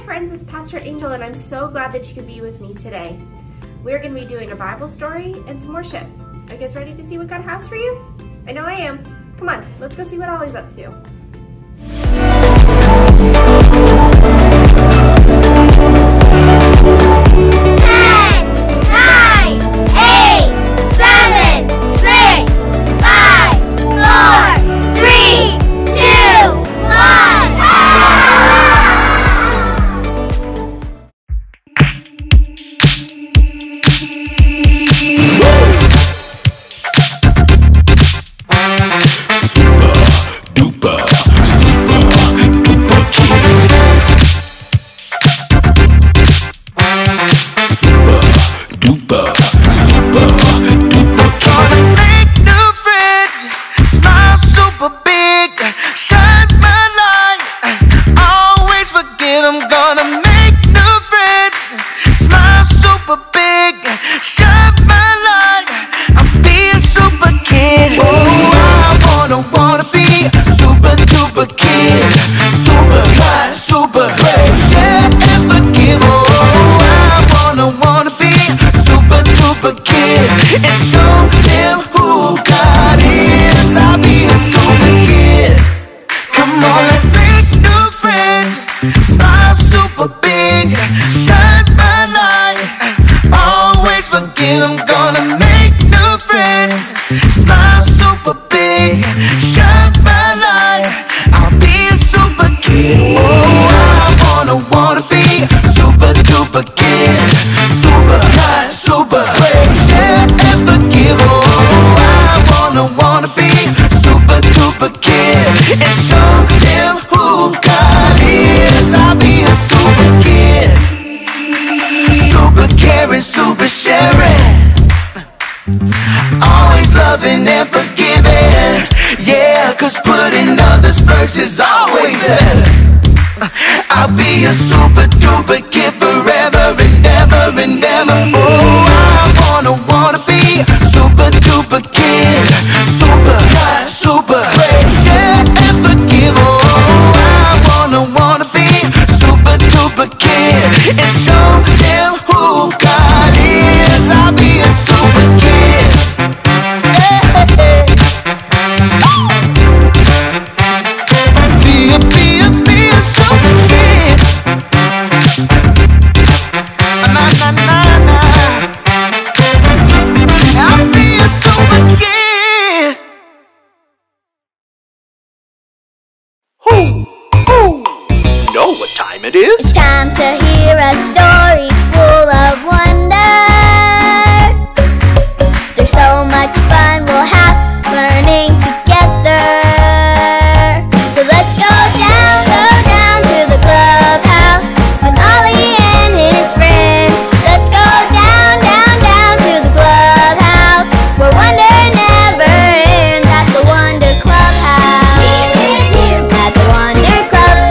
friends, it's Pastor Angel and I'm so glad that you could be with me today. We're going to be doing a Bible story and some worship. Are you guys ready to see what God has for you? I know I am. Come on, let's go see what Ollie's up to. Is always better. I'll be a super duper kid forever and ever and ever. Oh, I wanna be a super duper kid, super kind, super great, share and forgive. Oh, I wanna be a super duper kid and show them who God is. I'll be a super kid. It is? It's time to hear a story full of wonder. There's so much fun we'll have learning together. So let's go down to the clubhouse with Ollie and his friends. Let's go down to the clubhouse where wonder never ends at the Wonder Clubhouse. At the Wonder Clubhouse.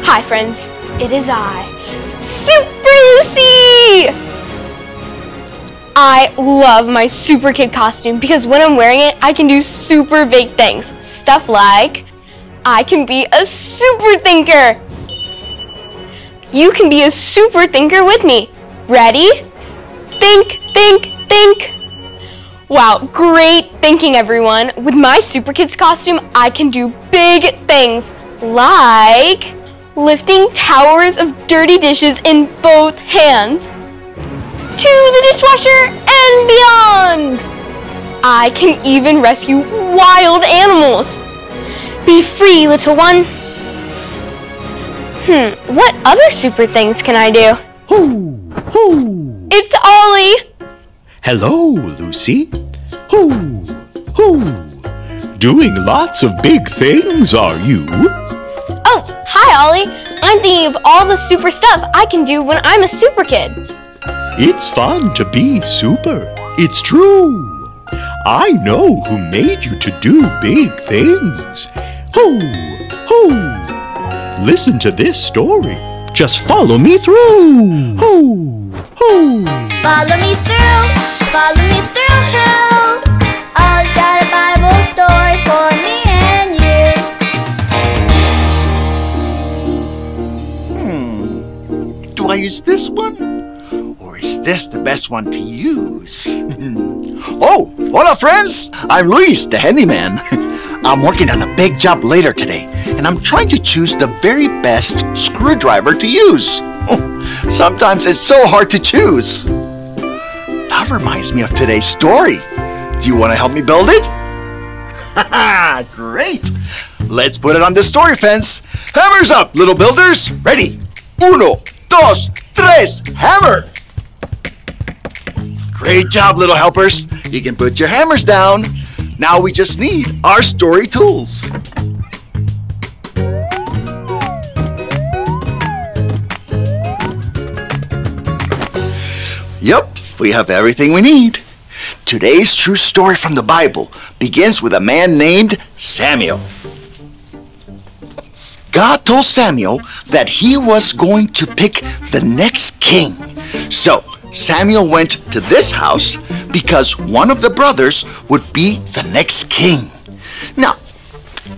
Hi friends, it is I, Super Lucy! I love my Super Kid costume because when I'm wearing it, I can do super big things. Stuff like, I can be a super thinker. You can be a super thinker with me. Ready? Think, think, think. Wow, great thinking everyone. With my Super Kids costume, I can do big things like lifting towers of dirty dishes in both hands to the dishwasher and beyond. I can even rescue wild animals. Be free, little one. What other super things can I do? Hoo, hoo. It's Ollie. Hello, Lucy. Hoo, hoo. Doing lots of big things, are you? Oh, hi, Ollie. I'm thinking of all the super stuff I can do when I'm a super kid. It's fun to be super. It's true. I know who made you to do big things. Hoo, hoo. Listen to this story. Just follow me through. Ho, ho. Follow me through, follow me through. Ollie's got a Bible story for me and you. Do I use this one? Or is this the best one to use? Oh, hola friends! I'm Luis, the handyman. I'm working on a big job later today, and I'm trying to choose the very best screwdriver to use. Sometimes it's so hard to choose. That reminds me of today's story. Do you want to help me build it? Haha, great! Let's put it on the story fence. Hammers up, little builders. Ready? Uno, dos, tres, hammer! Great job, little helpers. You can put your hammers down. Now we just need our story tools. Yep, we have everything we need. Today's true story from the Bible begins with a man named Samuel. God told Samuel that he was going to pick the next king. So Samuel went to this house because one of the brothers would be the next king. Now,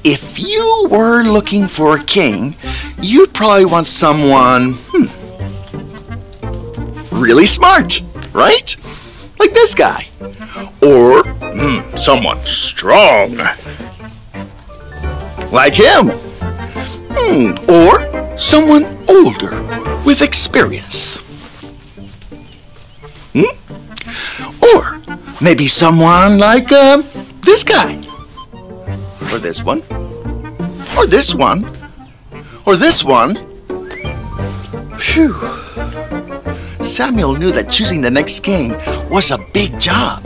if you were looking for a king, you'd probably want someone really smart, right? Like this guy. Or someone strong. Like him. Or someone older with experience. Or maybe someone like this guy. Or this one. Or this one. Or this one. Phew. Samuel knew that choosing the next king was a big job.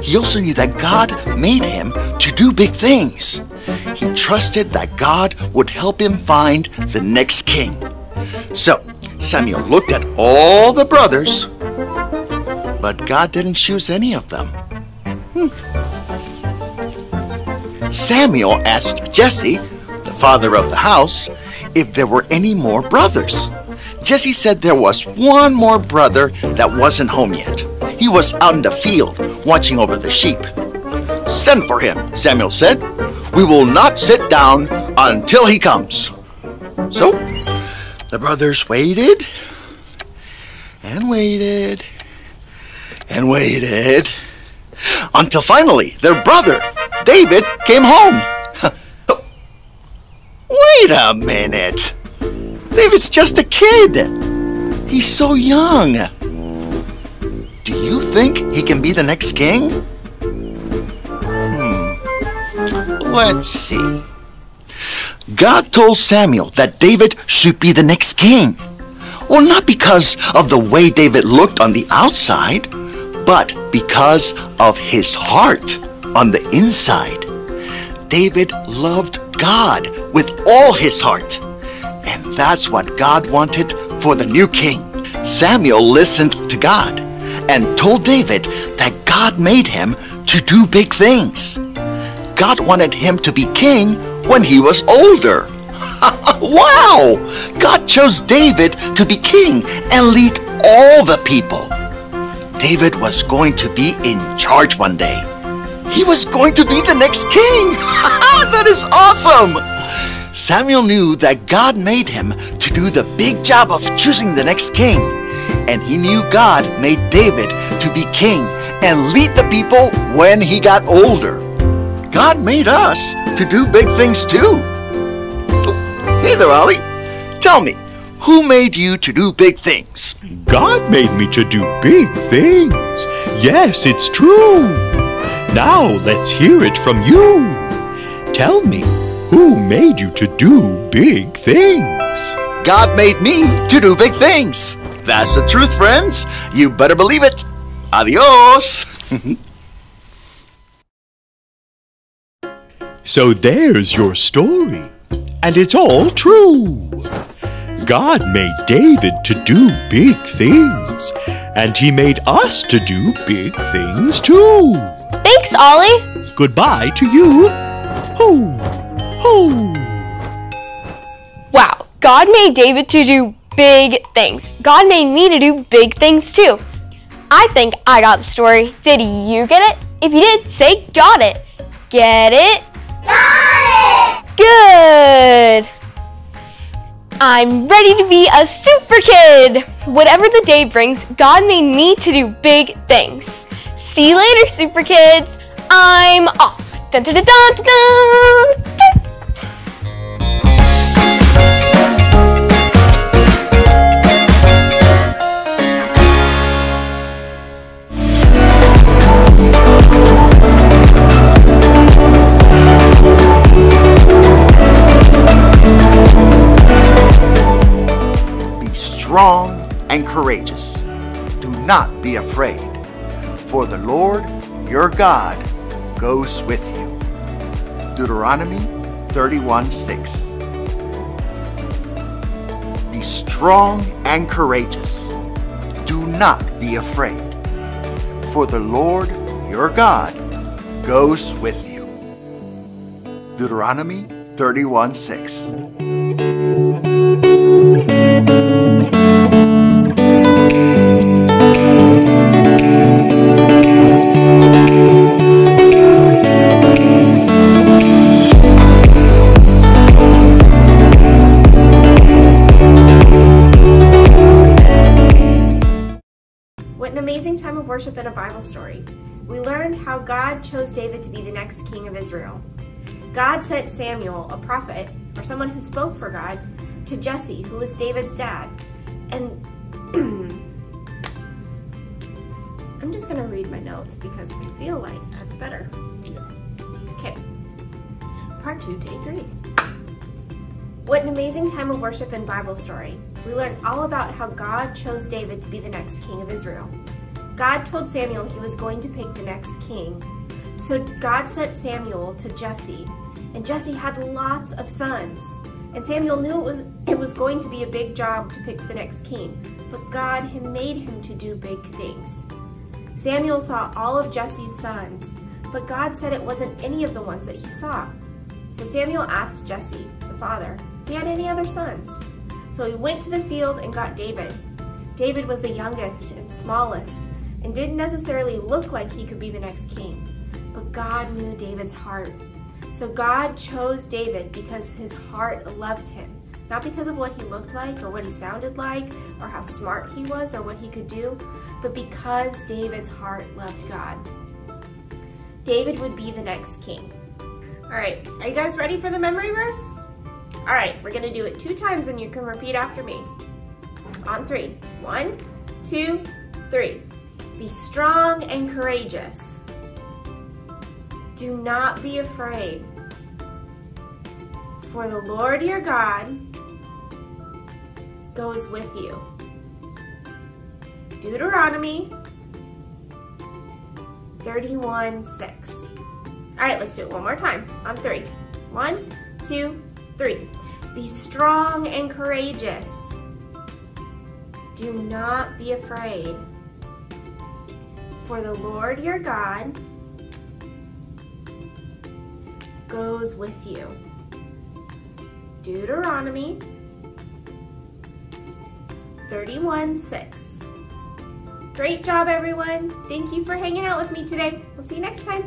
He also knew that God made him to do big things. He trusted that God would help him find the next king. So Samuel looked at all the brothers, but God didn't choose any of them. Samuel asked Jesse, the father of the house, if there were any more brothers. Jesse said there was one more brother that wasn't home yet. He was out in the field watching over the sheep. Send for him, Samuel said. We will not sit down until he comes. So the brothers waited and waited and waited until finally their brother, David, came home. Wait a minute. David's just a kid. He's so young. Do you think he can be the next king? Let's see. God told Samuel that David should be the next king. Well, not because of the way David looked on the outside, but because of his heart on the inside. David loved God with all his heart. And that's what God wanted for the new king. Samuel listened to God and told David that God made him to do big things. God wanted him to be king when he was older. Wow! God chose David to be king and lead all the people. David was going to be in charge one day. He was going to be the next king. That is awesome! Samuel knew that God made him to do the big job of choosing the next king. And he knew God made David to be king and lead the people when he got older. God made us to do big things too. Hey there, Ollie. Tell me, who made you to do big things? God made me to do big things. Yes, it's true. Now let's hear it from you. Tell me, who made you to do big things? God made me to do big things. That's the truth, friends. You better believe it. Adios. So there's your story. And it's all true. God made David to do big things. And he made us to do big things too. Thanks, Ollie. Goodbye to you. Ho, ho. Wow, God made David to do big things. God made me to do big things too. I think I got the story. Did you get it? If you did, say got it. Get it? Got it! Good! I'm ready to be a super kid! Whatever the day brings, God made me to do big things. See you later, super kids. I'm off. Dun, dun, dun, dun, dun, dun. Be strong and courageous. Do not be afraid, for the Lord your God goes with you. Deuteronomy 31:6. Be strong and courageous. Do not be afraid, for the Lord your God goes with you. Deuteronomy 31:6. What an amazing time of worship and a Bible story. We learned how God chose David to be the next king of Israel. God sent Samuel, a prophet, or someone who spoke for God, to Jesse, who was David's dad. And I'm just going to read my notes because I feel like that's better. Okay. Part 2, take 3. What an amazing time of worship and Bible story. We learned all about how God chose David to be the next king of Israel. God told Samuel he was going to pick the next king. So God sent Samuel to Jesse, and Jesse had lots of sons. And Samuel knew it was going to be a big job to pick the next king, but God had made him to do big things. Samuel saw all of Jesse's sons, but God said it wasn't any of the ones that he saw. So Samuel asked Jesse, the father, if he had any other sons. So he went to the field and got David. David was the youngest and smallest and didn't necessarily look like he could be the next king, but God knew David's heart. So God chose David because his heart loved him, not because of what he looked like or what he sounded like or how smart he was or what he could do, but because David's heart loved God. David would be the next king. All right, are you guys ready for the memory verse? All right, we're gonna do it 2 times and you can repeat after me. On 3. 1, 2, 3. Be strong and courageous. Do not be afraid, for the Lord your God goes with you. Deuteronomy 31:6. All right, let's do it one more time. On 3. 1, 2, 3. Be strong and courageous. Do not be afraid, for the Lord your God goes with you. Deuteronomy 31:6. Great job, everyone. Thank you for hanging out with me today. We'll see you next time.